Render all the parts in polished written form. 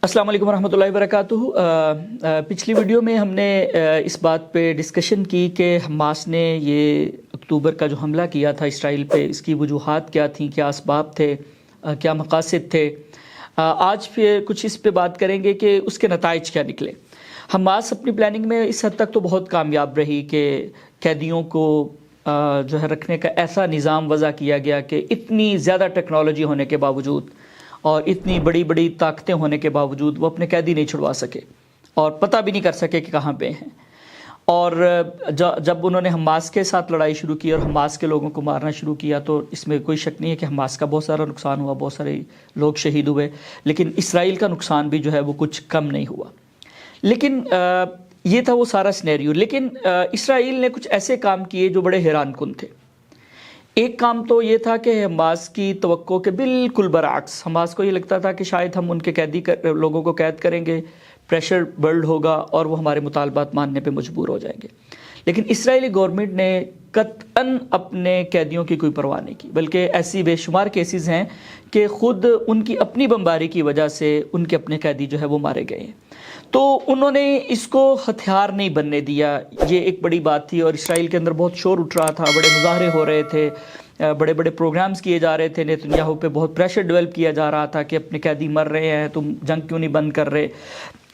अस्सलाम वालेकुम रहमतुल्लाहि वबरकातुहू। पिछली वीडियो में हमने इस बात पे डिस्कशन की कि हमास ने ये अक्टूबर का जो हमला किया था इसराइल पे, इसकी वजूहात क्या थी, क्या असबाब थे, क्या मकासद थे। आज फिर कुछ इस पे बात करेंगे कि उसके नताइज क्या निकले। हमास अपनी प्लानिंग में इस हद तक तो बहुत कामयाब रही कि कैदियों को जो है रखने का ऐसा निज़ाम वज़ा किया गया कि इतनी ज़्यादा टेक्नोलॉजी होने के बावजूद और इतनी बड़ी बड़ी ताकतें होने के बावजूद वो अपने कैदी नहीं छुड़वा सके और पता भी नहीं कर सके कि कहाँ पे हैं। और जब उन्होंने हमास के साथ लड़ाई शुरू की और हमास के लोगों को मारना शुरू किया तो इसमें कोई शक नहीं है कि हमास का बहुत सारा नुकसान हुआ, बहुत सारे लोग शहीद हुए, लेकिन इसराइल का नुकसान भी जो है वो कुछ कम नहीं हुआ। लेकिन ये था वो सारा सिनेरियो। लेकिन इसराइल ने कुछ ऐसे काम किए जो बड़े हैरान कुन थे। एक काम तो ये था कि हमास की तवक्को के बिल्कुल बरअक्स, हमास को ये लगता था कि शायद हम उनके लोगों को कैद करेंगे, प्रेशर बिल्ड होगा और वो हमारे मुतालबात मानने पे मजबूर हो जाएंगे। लेकिन इसराइली गवर्नमेंट ने कतअन अपने कैदियों की कोई परवाह नहीं की, बल्कि ऐसी बेशुमार केसेस हैं कि ख़ुद उनकी अपनी बमबारी की वजह से उनके अपने कैदी जो है वो मारे गए हैं। तो उन्होंने इसको हथियार नहीं बनने दिया, ये एक बड़ी बात थी। और इसराइल के अंदर बहुत शोर उठ रहा था, बड़े मुजाहरे हो रहे थे, बड़े बड़े प्रोग्राम्स किए जा रहे थे, नेतन्याहू पे बहुत प्रेशर डेवलप किया जा रहा था कि अपने कैदी मर रहे हैं, तुम जंग क्यों नहीं बंद कर रहे।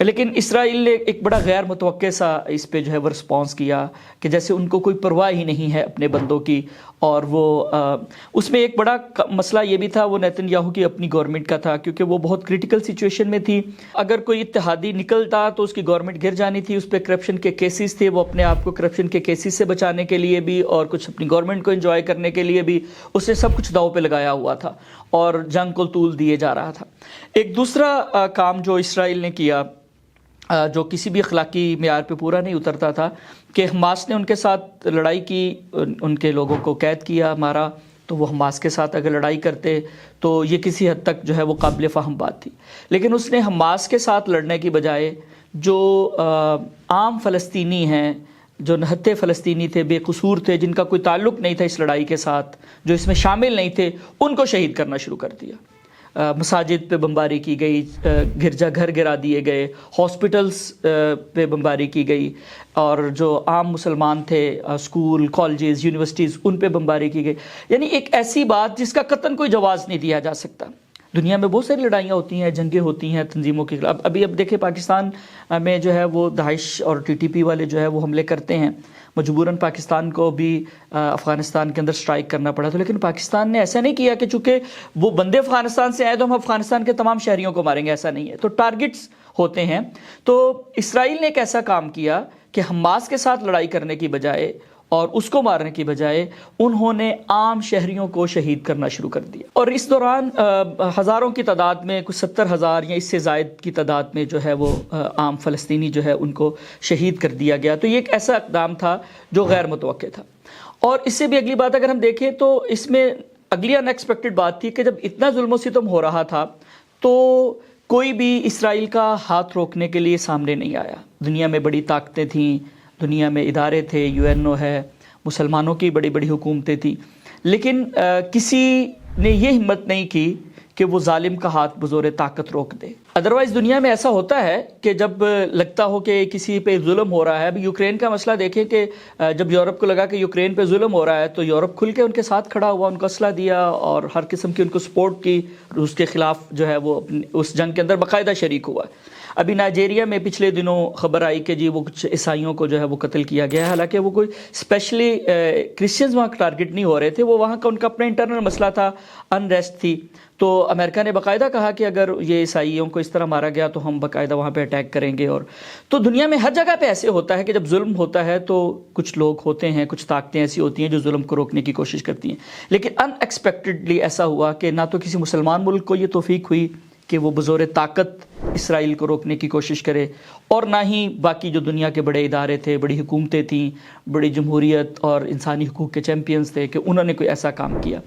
लेकिन इसराइल ने एक बड़ा गैर मुतवक्के सा इस पे जो है वो रिस्पॉन्स किया कि जैसे उनको कोई परवाह ही नहीं है अपने बंदों की। और वो उसमें एक बड़ा मसला ये भी था, वो नेतन्याहू की अपनी गवर्नमेंट का था, क्योंकि वो बहुत क्रिटिकल सिचुएशन में थी। अगर कोई इत्तेहादी निकलता तो उसकी गवर्नमेंट गिर जानी थी। उस पर करप्शन के केसेस थे, वो अपने आप को करप्शन के केसेस से बचाने के लिए भी और कुछ अपनी गवर्नमेंट को एंजॉय करने के लिए भी उसने सब कुछ दाव पे लगाया हुआ था और जंग को तूल दिए जा रहा था। एक दूसरा काम जो इसराइल ने किया, जो किसी भी अखलाकी मेयार पे पूरा नहीं उतरता था, कि हमास ने उनके साथ लड़ाई की, उनके लोगों को कैद किया, मारा। तो वो हमास के साथ अगर लड़ाई करते तो ये किसी हद तक जो है वो काबिल फ़हम बात थी। लेकिन उसने हमास के साथ लड़ने की बजाय जो आम फ़लस्तीनी हैं, जो नहत्ते फ़लस्तीनी थे, बेकसूर थे, जिनका कोई ताल्लुक़ नहीं था इस लड़ाई के साथ, जो इसमें शामिल नहीं थे, उनको शहीद करना शुरू कर दिया। मसाजिद पे बमबारी की गई, गिरजा घर गिरा दिए गए, हॉस्पिटल्स पे बमबारी की गई, और जो आम मुसलमान थे स्कूल, कॉलेजेस, यूनिवर्सिटीज़, उन पे बमबारी की गई। यानी एक ऐसी बात जिसका कतन कोई जवाज़ नहीं दिया जा सकता। दुनिया में बहुत सारी लड़ाइयाँ होती हैं, जंगें होती हैं तंजीमों के खिलाफ। अब देखें पाकिस्तान में जो है वो दाइश और टीटीपी वाले जो है वो हमले करते हैं। मजबूरन पाकिस्तान को भी अफ़गानिस्तान के अंदर स्ट्राइक करना पड़ा था, लेकिन पाकिस्तान ने ऐसा नहीं किया कि चूँकि वो बंदे अफ़गानिस्तान से आए तो हम अफ़गानिस्तान के तमाम शहरियों को मारेंगे, ऐसा नहीं है। तो टारगेट्स होते हैं। तो इसराइल ने एक ऐसा काम किया कि हमास के साथ लड़ाई करने की बजाय और उसको मारने की बजाय उन्होंने आम शहरियों को शहीद करना शुरू कर दिया। और इस दौरान हज़ारों की तादाद में, कुछ 70,000 या इससे ज़ायद की तादाद में जो है वो आम फ़लस्तीनी जो है उनको शहीद कर दिया गया। तो ये एक ऐसा इक़दाम था जो गैर मुतवक्के था। और इससे भी अगली बात अगर हम देखें तो इसमें अगली अनएक्सपेक्टेड बात थी कि जब इतना जुल्म सितम हो रहा था तो कोई भी इसराइल का हाथ रोकने के लिए सामने नहीं आया। दुनिया में बड़ी ताकतें थीं, दुनिया में इदारे थे, यूएनओ है, मुसलमानों की बड़ी बड़ी हुकूमतें थी, लेकिन किसी ने ये हिम्मत नहीं की कि वो जालिम का हाथ बज़ोर ताकत रोक दे। अदरवाइज़ दुनिया में ऐसा होता है कि जब लगता हो कि किसी पे जुल्म हो रहा है, अभी यूक्रेन का मसला देखें कि जब यूरोप को लगा कि यूक्रेन पे जुल्म हो रहा है तो यूरोप खुल के उनके साथ खड़ा हुआ, उनको असला दिया और हर किस्म की उनको सपोर्ट की। रूस के ख़िलाफ़ जो है वो उस जंग के अंदर बाकायदा शरीक हुआ। अभी नाइजीरिया में पिछले दिनों खबर आई कि जी वो कुछ ईसाइयों को जो है वो कत्ल किया गया है। हालांकि वो कोई स्पेशली क्रिश्चियंस वहाँ टारगेट नहीं हो रहे थे, वो वहाँ का उनका अपना इंटरनल मसला था, अनरेस्ट थी। तो अमेरिका ने बाकायदा कहा कि अगर ये ईसाइयों को इस तरह मारा गया तो हम बाकायदा वहाँ पे अटैक करेंगे। और तो दुनिया में हर जगह पे ऐसे होता है कि जब जुल्म होता है तो कुछ लोग होते हैं, कुछ ताकतें ऐसी होती हैं जो जुल्म को रोकने की कोशिश करती हैं। लेकिन अनएक्सपेक्टेडली ऐसा हुआ कि ना तो किसी मुसलमान मुल्क को ये तौफीक हुई कि वो बज़ोर ताकत इसराइल को रोकने की कोशिश करे, और ना ही बाकी जो दुनिया के बड़े इदारे थे, बड़ी हुकूमतें थीं, बड़ी जमहूरियत और इंसानी हकूक़ के चैम्पियंस थे, कि उन्होंने कोई ऐसा काम किया।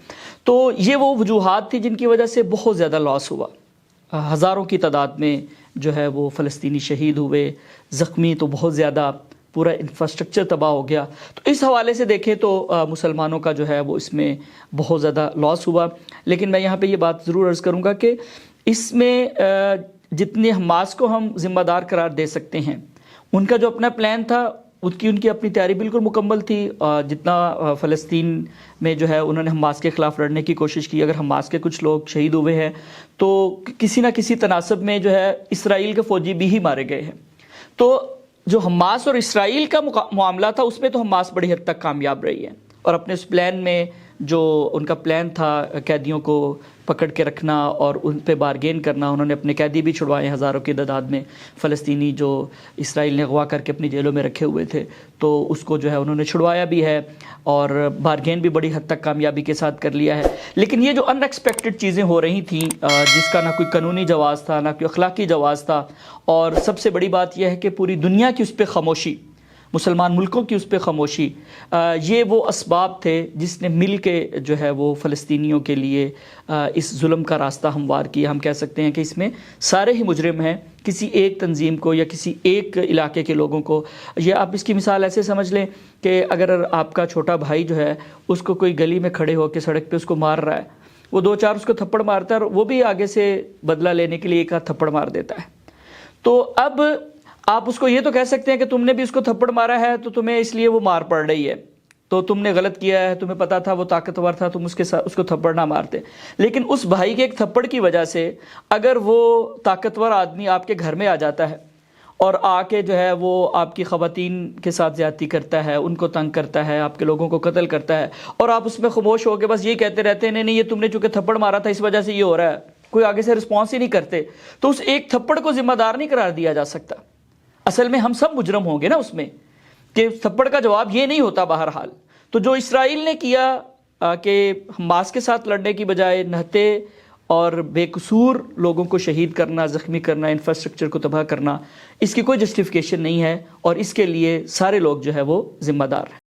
तो ये वो वजूहात थी जिनकी वजह से बहुत ज़्यादा लॉस हुआ। हज़ारों की तादाद में जो है वो फ़लस्तीनी शहीद हुए, ज़ख्मी तो बहुत ज़्यादा, पूरा इंफ्रास्ट्रक्चर तबाह हो गया। तो इस हवाले से देखें तो मुसलमानों का जो है वो इसमें बहुत ज़्यादा लॉस हुआ। लेकिन मैं यहाँ पे ये बात ज़रूर अर्ज़ करूँगा कि इसमें جتنے حماس کو ہم ذمہ دار قرار دے سکتے ہیں، ان کا جو اپنا پلان تھا ان کی اپنی تیاری بالکل مکمل تھی. جتنا فلسطین میں جو ہے انہوں نے حماس کے خلاف لڑنے کی کوشش کی، اگر حماس کے کچھ لوگ شہید ہوئے ہیں تو کسی نہ کسی تناسب میں جو ہے اسرائیل کے فوجی بھی ہی مارے گئے ہیں. تو جو حماس اور اسرائیل کا معاملہ تھا اس میں تو حماس بڑی حد تک کامیاب رہی ہے، اور اپنے اس پلان میں جو ان کا پلان تھا قیدیوں کو پکڑ کے رکھنا اور ان پہ بارگین کرنا، انہوں نے اپنے قیدی بھی چھڑوائے ہزاروں کی تعداد میں فلسطینی جو اسرائیل نے اغوا کر کے اپنی جیلوں میں رکھے ہوئے تھے، تو اس کو جو ہے انہوں نے چھڑوایا بھی ہے اور بارگین بھی بڑی حد تک کامیابی کے ساتھ کر لیا ہے. لیکن یہ جو ان ایکسپیکٹڈ چیزیں ہو رہی تھیں جس کا نہ کوئی قانونی جواز تھا نہ کوئی اخلاقی جواز تھا، اور سب سے بڑی بات یہ ہے کہ پوری دنیا کی اس پہ خاموشی، مسلمان ملکوں کی اس پہ خاموشی، یہ وہ اسباب تھے جس نے مل کے جو ہے وہ فلسطینیوں کے لیے اس ظلم کا راستہ ہموار کیا. ہم کہہ سکتے ہیں کہ اس میں سارے ہی مجرم ہیں، کسی ایک تنظیم کو یا کسی ایک علاقے کے لوگوں کو. یہ آپ اس کی مثال ایسے سمجھ لیں کہ اگر آپ کا چھوٹا بھائی جو ہے اس کو کوئی گلی میں کھڑے ہو کے سڑک پہ اس کو مار رہا ہے، وہ 2-4 اس کو تھپڑ مارتا ہے اور وہ بھی آگے سے بدلہ لینے کے لیے ایک ہاتھ تھپڑ مار دیتا ہے. تو اب آپ اس کو یہ تو کہہ سکتے ہیں کہ تم نے بھی اس کو تھپڑ مارا ہے تو تمہیں اس لیے وہ مار پڑ رہی ہے، تو تم نے غلط کیا ہے، تمہیں پتا تھا وہ طاقتور تھا، تم اس کو تھپڑ نہ مارتے. لیکن اس بھائی کے ایک تھپڑ کی وجہ سے اگر وہ طاقتور آدمی آپ کے گھر میں آ جاتا ہے اور آ کے جو ہے وہ آپ کی خواتین کے ساتھ زیادتی کرتا ہے، ان کو تنگ کرتا ہے، آپ کے لوگوں کو قتل کرتا ہے، اور آپ اس میں خاموش ہو کے بس یہ کہتے رہتے ہیں نہیں یہ تم نے چونکہ تھپڑ مارا تھا اس وجہ سے یہ ہو رہا ہے، کوئی آگے سے رسپانس ہی نہیں کرتے، تو اس ایک تھپڑ کو ذمہ دار نہیں قرار دیا جا سکتا. اصل میں ہم سب مجرم ہوں گے نا اس میں، کہ تھپڑ کا جواب یہ نہیں ہوتا بہرحال. تو جو اسرائیل نے کیا کہ حماس کے ساتھ لڑنے کی بجائے نہتے اور بے قصور لوگوں کو شہید کرنا، زخمی کرنا، انفراسٹرکچر کو تباہ کرنا، اس کی کوئی جسٹیفیکیشن نہیں ہے، اور اس کے لیے سارے لوگ جو ہے وہ ذمہ دار ہیں.